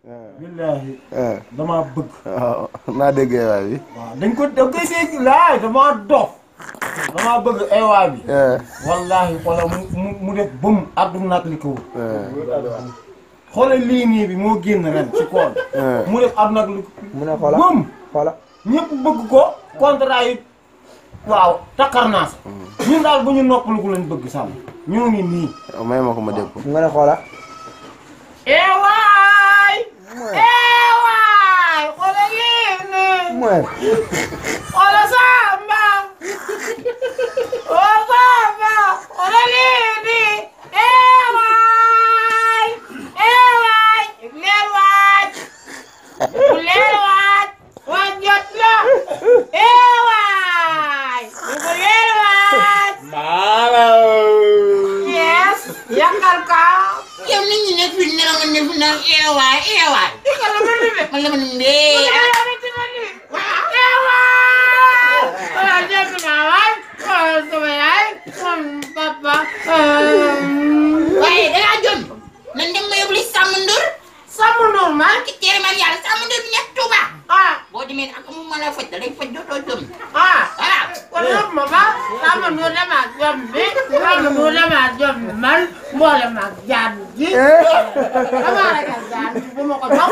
billahi dama bëgg. naa dégg eewaay bi. waaw dañ ko dégg laay dama dof. dama bëgg eewaay bi. wallahi xoolal mu def bëm àdduna ak li ko wër. xoolal lii nii bi moo génn ren ci kool. mu def àdduna ak li ko mu ne xoola bëm. xoola ñëpp bëgg ko contrat yi waaw takkar naa sa. ñun daal bu ñu noppalu ko lañ bëgg sàmm. ñoo ngi nii. may ma ko ma dégg ko. nga ne xoola. eewaay. eewaay xoolal lii nii. mooy. xoolal Samba. oh Samba xoolal lii nii. eewaay. eewaay. leer waaj. leer waaj. waaj jot la. eewaay. leer waaj. yes. yakal ka. yow nit ñi nekk fi ne la nga ne fi naan eewaay eewaay. Dikala ma nimbe. man la ma ne mbee. waaye dangaa jom nan dem ma yóbbu li Samba Ndour. Samba Ndour ma. ki teere man yàlla Samba Ndour bi nekk Touba. boo demee ak mu mën a faj da lay faj dootoo jom. voilà. kon nag mama Samba Ndour dama jom bi. Samba Ndour dama jom bi man mboole ma ak jaan ji. dama ragal jaan ji bu ma ko jox.